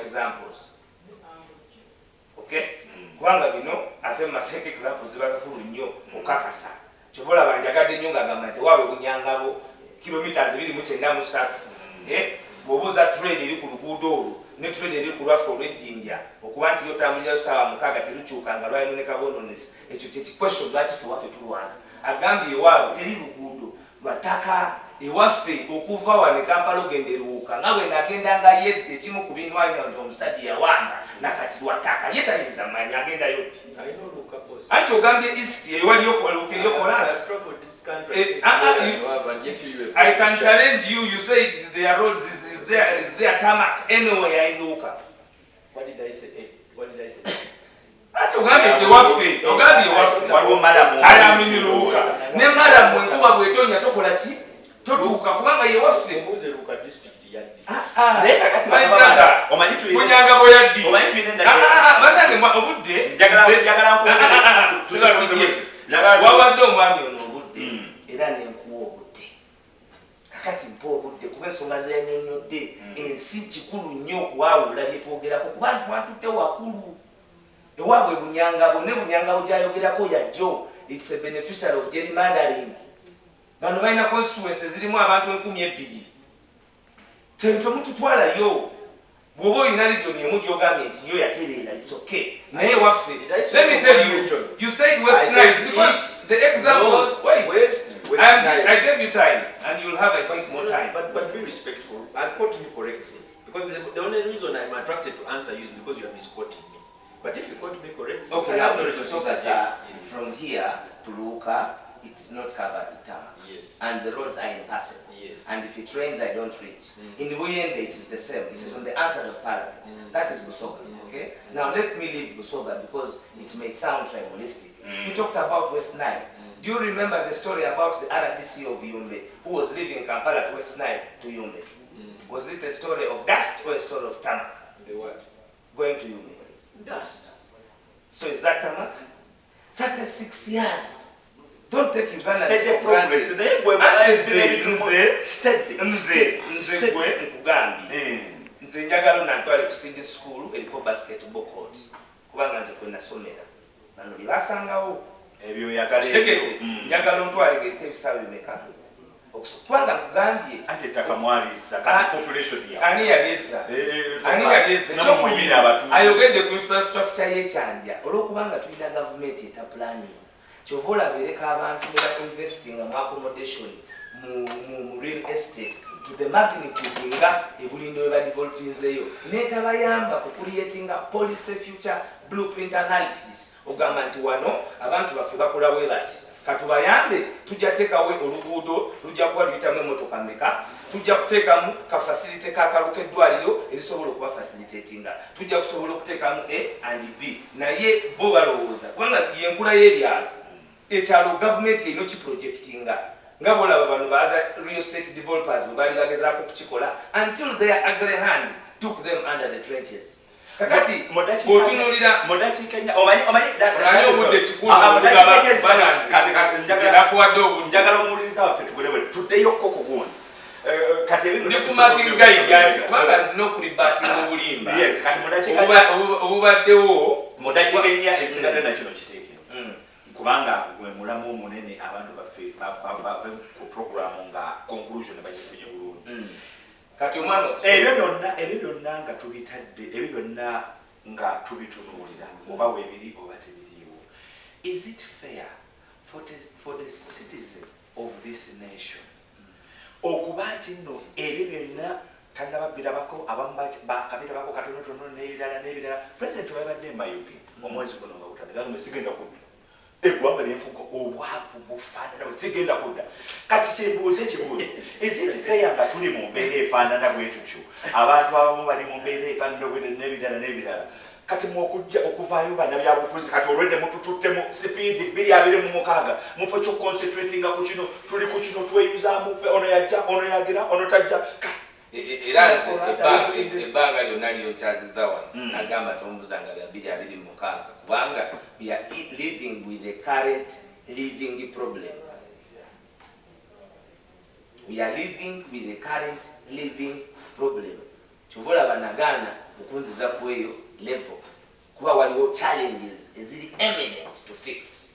S1: Examples. Okay? Kubanga bino ate maseke examples zibakakulu nnyo okakasa. Chobola banjagadde nnyo ngagamba nti waawe bunyangabo kilometers 293. Bwobuuza trade eri ku luguudo olwo ne trade eri ku lwaffe olw'ejjinja okuba nti yotambulira ssaawa mukaaga terukyukanga lwayononeka bononesi ekyo kyekikwesho lwaki ffe waffe tulwana agambye ewaabwe teri luguudo lwataka ewaffe okuva wane Kampala ogenda eruwuka nga bwe nagendanga yedde kimu ku binwanya omusajja yawamba nakati lwataka ye tayinza manya agendayo ti anti ogambye east ewaliyo kwaluka eriyo kolansi. I can challenge you. You say their roads is there tarmac anywhere in Luka?
S3: What did I say? What did I say?
S1: Ati ogambye the waffe, ogambye waffe.
S2: Waliwo malamu.
S1: Ayamini Luka. Ne malamu enkuba bwetonya tokola ki? Totuuka kubanga ye waffe.
S3: Mbuze Luka district yaddi.
S2: Leka kati
S1: omanyi tuyina. Munyangabo yaddi.
S2: Omanyi tuyina.
S1: Banange obudde.
S2: Njagala
S1: wawadde omwami ono obudde era nenkuwa obudde. Kakati mpa obudde kuba ensonga zeenyonnyodde ensi kikulu nnyo okuwaawula bye twogerako kuba twatutte wakulu. Ewaabwe Bunyangabo ne Bunyangabo gy'ayogerako yajjo. It's a beneficiary of gerrymandering. Bano balina constituencies zirimu abantu 2,000. Temututwalayo. Bw'oba olina region emu gy'ogambye nti yo yatereera, it's okay. Naye waffe, let me tell you, you said West Nile because the examples, wait, I gave you time and you'll have, I think, more time.
S3: But be respectful. Quote me correctly. Because the only reason I'm attracted to answer you is because you are misquoting me. But if you quote me correctly,
S1: okay, now there is a soccer from here to Luka, it is not covered with tarmac.
S3: Yes.
S1: And the roads are impassable.
S3: Yes.
S1: And if it rains, I don't reach. In Buyende, it is the same. It is on the answer of Parliament. That is Busoga. Okay? Now let me leave Busoga because it may sound tribalistic. You talked about West Nile. Do you remember the story about the RDC of Yumbe who was leaving Kampala to West Nile to Yumbe? Was it a story of dust or a story of tarmac?
S3: the what?
S1: Going to Yumbe.
S3: Dust.
S1: So is that tarmac? 36 years. Don't take Uganda
S2: steady progress.
S1: Nze gwe nkugambye. Nze njagala nantwale ku Sydney School eriko basketball court. Kubanga nze kwe nasomera. Bano bye basangawo.
S2: Ebyo yagala.
S1: Tegedde. Njagala ntwale eriko ebisaawe bimeka. Okusubanga nkugambye.
S2: Ate ettaka mwaliza kati population ya.
S1: Ani yaliza? Ani yaliza?
S2: Namubira abatuuze.
S1: Ayogedde ku infrastructure y'ekyanja. Olwokubanga tulina government eta planning. Chovola bereka abantu beba investing mu accommodation mu real estate to the magnitude nga ebulindo eba developinzeyo netabayamba ku creatinga policy future blueprint analysis ogamba nti wano abantu baffe bakola bwe bati katubayambe tujja tekawe oluguudo lujja kuba luyitamu emmotoka mmeka tujja kuteekamu ka facility kakaluka eddwaliro erisobola okuba facilitatinga tujja kusobola okuteekamu A and B naye bo balowooza kubanga yenkula y'ebyalo ekyalo government eno kiprojectinga nga bolaba bano ba real estate developers bwe bali bagezaako kukikola until their ugly hand took them under the trenches. Kakati bw'otunuulira
S2: Kenya omanyi
S1: obudde kikulu nakuwadde obudde
S2: njagala omuwuliriza waffe tugule bwe tuddeyo koko gundi kati
S1: ebintumakingaigati kubanga ndina okuribatinga obulimba obubaddewo
S2: mu dakiika ennya esigadde nakino kiteekero kubanga gwe mulamu omunene abantu baffe bave ku programu nga conclusion bagifunye bulungi
S1: kati omwana
S2: ebyo byonna nga tubitadde ebyo byonna nga tubitunuulira oba weebiri oba tebiriiwo. Is it fair for the citizen of this nation okuba nti nno ebyo byonna tannababirabako abamu bakabirabako katonotono n'ebirala president wabadde mbayupi omwezi guno nga gutandika sigenda kudda eggwanga lyenfuuka obwavu bufaanana bwe sigenda kudda kati kyebuuze ekibuuzo ezifeya nga tuli mu mbeera efaanana bwe tutyo abantu abamu bali mu mbeera efaanana n'ebirala kati mwokujja okuvaayo bannabyabufuzi kati olwedde mutututtemu sipiidi 226 mufe kyo concentratinga ku kino tuli ku kino tweyuzaamu ffe ono yajja ono yagira ono tajja kati
S1: era nze ebbanga lyonna lyonkyazizza wano nagamba tombuzanga bya 226 kubanga we are living with the current living problem. We are living with the current living problem. Chobola banagana okunziza kweyo level kuba waliwo challenges ezili imminent to fix.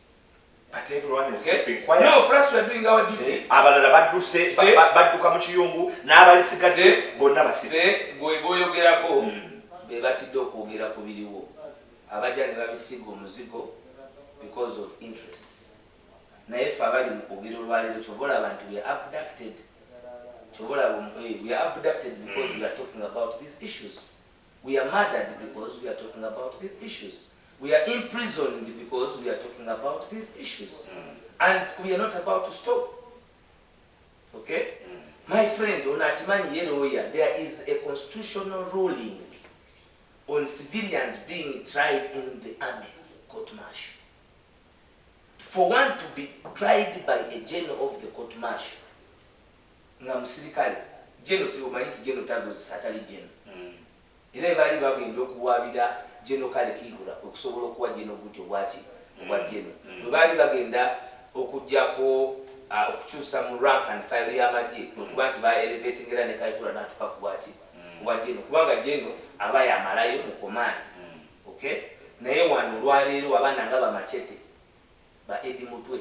S2: But everyone is keeping quiet.
S1: No, first we are doing our duty.
S2: Abalala badduse badduka mu kiyungu n'abalisigade bonna basibe
S1: bw'oyogerako be batidde okwogera ku biriwo abajja ne babisiga omuzigo because of interests. Naye ffe abali mu kwogera olwaleero kyobola abantu we are abducted. We are abducted because we are talking about these issues. We are murdered because we are talking about these issues. We are imprisoned because we are talking about these issues. And we are not about to stop. Okay? My friend, on Atimani Yeroya, there is a constitutional ruling on civilians being tried in the army court-martial. For one to be tried by a general of the court-martial, nga musirikale general teomanyi nti general tagozesa atali general era bali bagenda okuwabira general kale kigula okusobola okuwa general gutyo bwaki obwa general bwe bali bagenda okujjako okukyusa mu rank and file y'amagye okuba nti ba elevating era ne kayikula n'atuka ku bwaki obwa general kubanga general aba yamalayo mu command. Okay, naye wano olwaleero abaana nga bamachete ba Edi Mutwe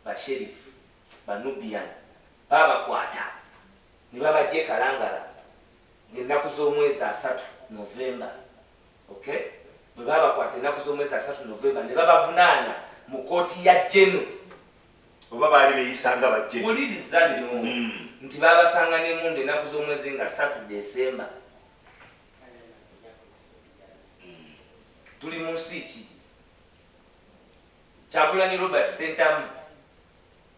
S1: ba sheriff ba Nubian babakwata ne babajje Kalangala ng'ennaku z'omwezi 3 Novemba. Okay, bwe babakwata ennaku z'omwezi 3 Novemba ne babavunaana mu kooti ya Jeno
S2: oba baali beeyisanga bajje
S1: buliriza nno nti babasanga n'emundu ennaku z'omwezi nga 3 Desemba. Tuli mu nsi ki Kyagulanyi Robert Sentamu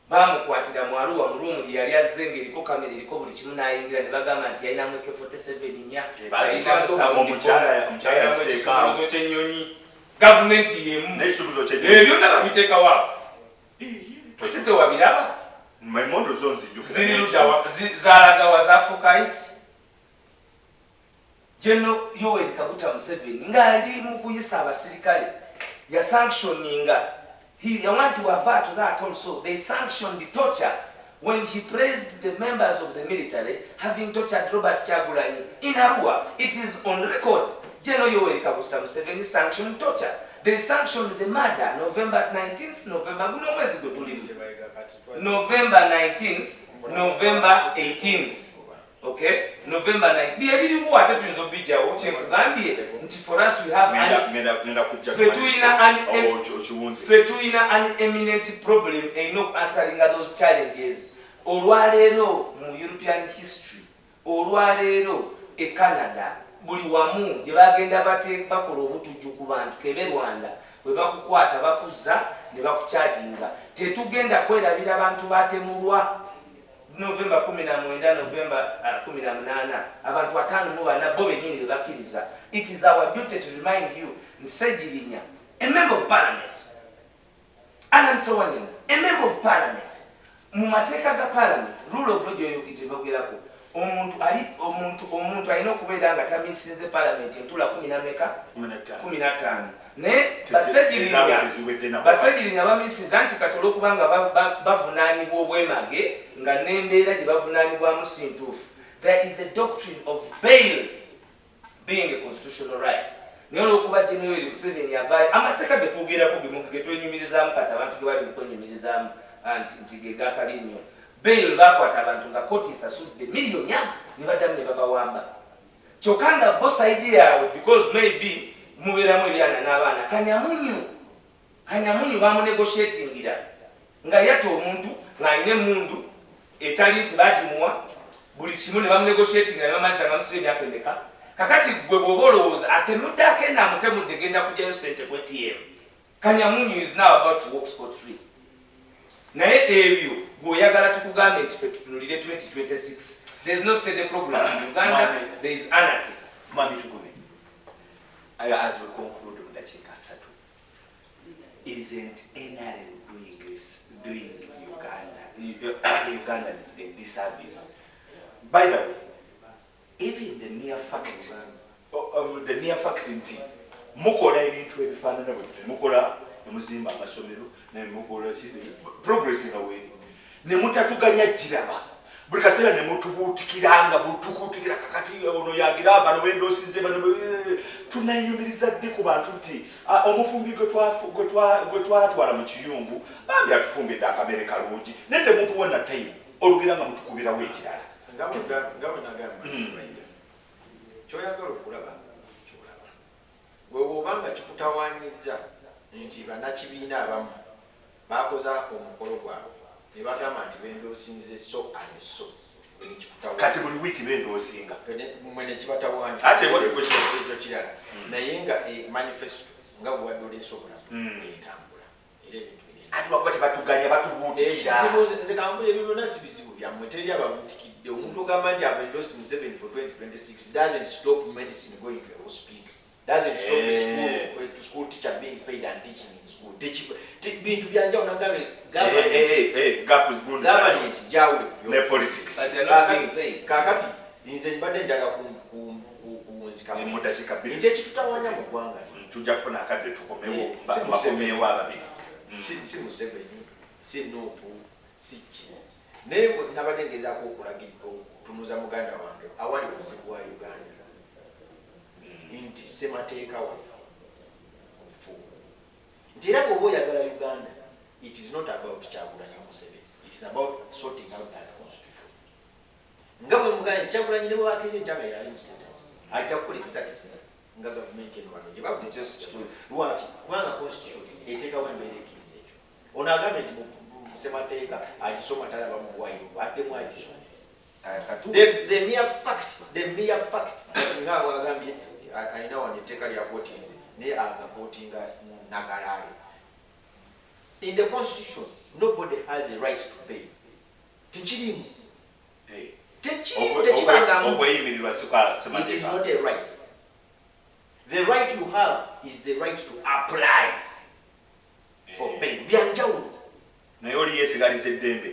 S1: bamukwatira mu Arua mu ruumu gye yali azze ng'eriko kamera eriko buli kimu n'ayingira ne bagamba nti yalinamu AK-47 nnya ekisumuluzo ky'ennyonyi gavumenti yemu byonna babiteekawo awo ate tewabiraba
S2: emondo zo nzijjukira
S1: ziri luddawa zaalagawa za Fokais General Yoweri Kaguta Museveni ng'ali mu kuyisa abasirikale ya sanctioninga. I want to avert to that also. They sanctioned the torture when he praised the members of the military having tortured Robert Kyagulanyi in Arua. It is on record. General Yoweri Kaguta Museveni sanctioned torture. They sanctioned the murder November 19th, November 19th, November 18th. Okay, November 9th. Biyabiriwo ate tuyinza obijjawo kyekugambye nti for us we have an eminent problem in answering those challenges. Olwaleero mu European history, olwaleero e Canada, buli wamu gye bagenda bakola obutujju ku bantu kebe Rwanda bwe bakukwata bakuzza ne bakukyajinga. Tetugenda kwerabira abantu batemulwa November 19, November 18, abantu 5 bo bennyini be bakkiriza. It is our duty to remind you, Nsejirinya, a member of parliament, Alan Sowanyana, a member of parliament, mu mateeka ga parliament, rule of law gye bogerako, omuntu alina okubeera nga tamiisinze parliament entula 15 naye Basejirinya bamiisiza nti kati olw'okubanga bavunaanibwa obwemage nga n'embeera gye bavunaanibwamu si ntuufu. There is a doctrine of bail being a constitutional right. Naye olw'okuba General Yoweri Museveni avaayo amateeka ge twogerako ge twenyumirizaamu kati abantu ge bali mu kwenyumirizaamu nti ge gaakabi nnyo. Bail bakwata abantu nga kooti esasudde miliyoni ne baddamu ne babawamba. Kyokka nga bo sayidi yaabwe because maybe mubeeramu ebyana n'abaana kanyamunyu bamunegotiatingira nga yatta omuntu ng'alina emundu etali nti bagimuwa buli kimu ne bamunegotiatingira ne bamaliza nga musula emyaka emeka. Kakati gwe bw'oba olowooza atemuddako enaamutemudde genda kugyayo sente ku ATM. Kanyamunyu is now about to walk scot free. Naye ebyo bw'oyagala tukugambe nti ffe tutunulire 2026. There is no steady progress in Uganda. There is anarchy.
S2: Mami tukumi. as we conclude on the Chikasatu, isn't NRM doing Ugandans a disservice? By the way, even the mere fact nti mukola ebintu ebifaanana bwe mukola nemuzimba amasomero nemukola progress nga we ne mutatuganya jiraba buli kaseera ne mutubuutikiranga butukuutikira kakati ono yagira bano bendosize bano tunayumiriza ddi ku bantu nti omufumbi gwe twatwala mu kiyungu bambi atufumbidde akamere kalungi naye temutuwona time olugira nga mutukubirawo ekirala
S3: nga bwe nagamba kyoyagala okulaba kyolaba bwe bw'obanga kikutawaanyiza nti bannakibiina abamu bakoza omukolo gwabwe ne bagamba nti bendoosinze so and so
S2: kati buli wiiki bendoosinga
S3: mwe ne kibatawaanya
S2: ate
S3: ekyo kirala naye nga manifesto nga bwe wadde oleese obulamu entambula era ebintu
S2: ati wakuba tebatuganya batubuutikira
S3: nze kambula ebyo byonna si bizibu byammwe teri ababutikidde omuntu ogamba nti ava endorsed mu 7 for 2026 doesn't stop medicine going to a hospital, doesn't stop school teacher being paid and teaching in school. Bintu byanja onagambe governance jawule
S2: ne politics
S3: kakati nze mbadde njaga kuwunzika
S2: mudakika bbiri
S3: nti ekitutawanya mu ggwanga
S2: tujja kufuna akati tukomewo bakomewo ababiri
S3: si Museveni si Nuupu si ki naye nabadde ngezaako okutunuza muganda wange awali obuzibu wa Uganda nti ssemateeka waffe ofu nti era bw'oba oyagala Uganda, it is not about Kyagulanyi Museveni, it is about sorting out that constitution. Nga bwe muganda Kyagulanyi ne bwe bakenye njaga yali mu State House ajja kukola exactly nga gavumenti eno wano gye bavuga ekyo lwaki kubanga constitution eteekawo embeera ekkiriza ekyo ono agambe nti ssemateeka agisoma talaba mu bwairo addemu agisoma the mere fact nga bwagambye alina wano etteeka lya kootinze naye agakootinga nagalaale. In the constitution nobody has a right to pay. Tekirimu tekibangamu. It is not a right. The right you have is the right to apply for bail. Byanjawulo.
S2: Naye oli yeesigaliza eddembe.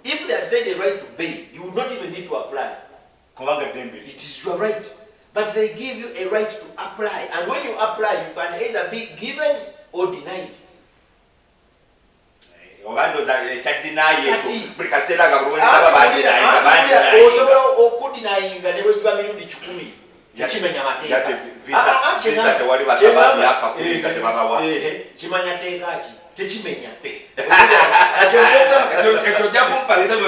S3: If they had said the right to bail, you would not even need to apply.
S2: Kubanga eddembe.
S3: It is your right. But they give you a right to apply. And when you apply, you can either be given or denied.
S2: Obandoza ekyadinayi ekyo buli kaseera nga buli wensaba bandinayi
S3: osobola okudinayinga ne bwe giba mirundi 10 yakimenya mateeka
S2: visa tewali basaba myaka 10 nga tebabawa
S3: kimanya teeka ki tekimenya
S1: ekyo ojja kumpa sebo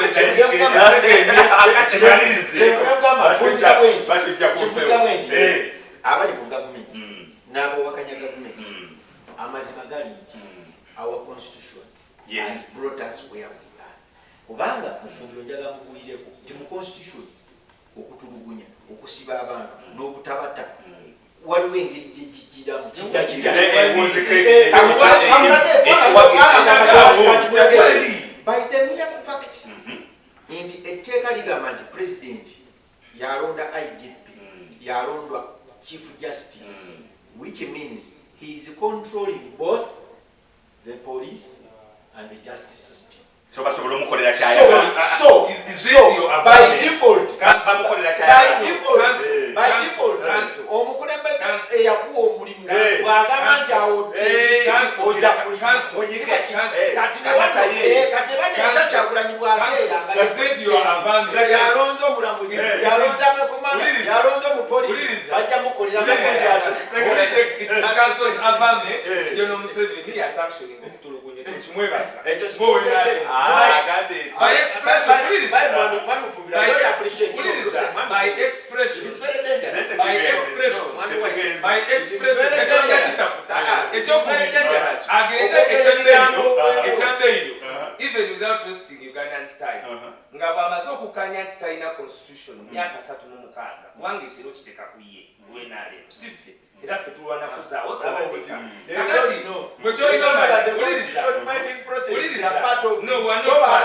S3: abali ku gavumenti n'abowakanya gavumenti amazima gali nti our constitution has brought us where we are. Kubanga Mufumbiro njaga mugulireko nti mu constitution okutulugunya okusiba abantu n'obutabata waliwo engeri gyekigiramu by the mere fact nti etteeka ligamba nti president yalonda IGP yalondwa chief justice, which means he is controlling both the police and the justice system.
S2: So by
S3: default, omukulembeze eyakuwa omulimu bw'agamba nti awo ojja kati Kyagulanyi bwabeera nga yalonze omulamuzi yalonze amekomanda yalonze omupoliisi bajja mukolera
S1: even without wasting Ugandan's time. Nga bw'amaze okukanya nti talina constitution myaka 36 kubanga ekiro kiteeka ku ye NRM siffe era ffe tulwana kuzaawo ssemateeka kakati bwe kyolina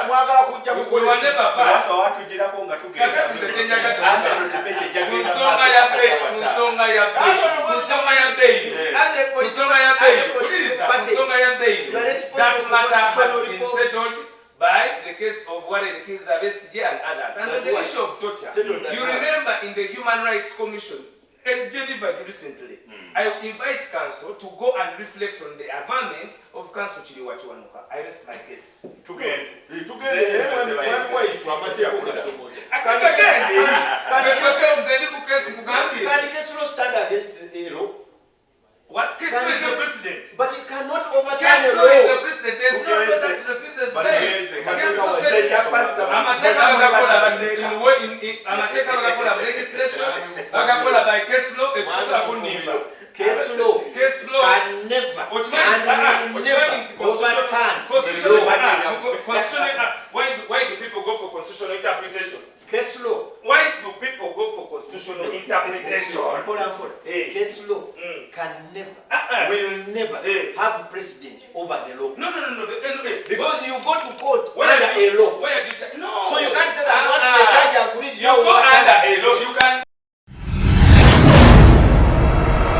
S3: mwagala kujja
S2: watugirako nga
S1: kakati zetenyagadde nsonga ya bei nsonga ya bei that matter has been settled by the case of Warren Kiza Besigye and others. And on the issue of torture, you remember in the Human Rights Commission in Geneva recently, I invite council to go and reflect on the environment of Council Chiliwa Chiwanuka. I rest my case. What case law is the president?
S3: But it cannot overturn
S1: Case
S3: a
S1: law is the
S3: law.
S1: president. There is no law that refuses bail. Case law says amateka bagakola legislation bagakola by case law ekikola kunimba.
S3: Case law can never and will never overturn the law.
S1: Why do people go for constitutional interpretation?
S3: Case law.
S1: Why do people go for constitutional interpretation?
S3: Case law can never, will never have precedence over the law.
S1: No.
S3: Because you go to court under a law.
S1: No.
S3: So you can't say that what the judge agreed.
S1: You go under a law. You can.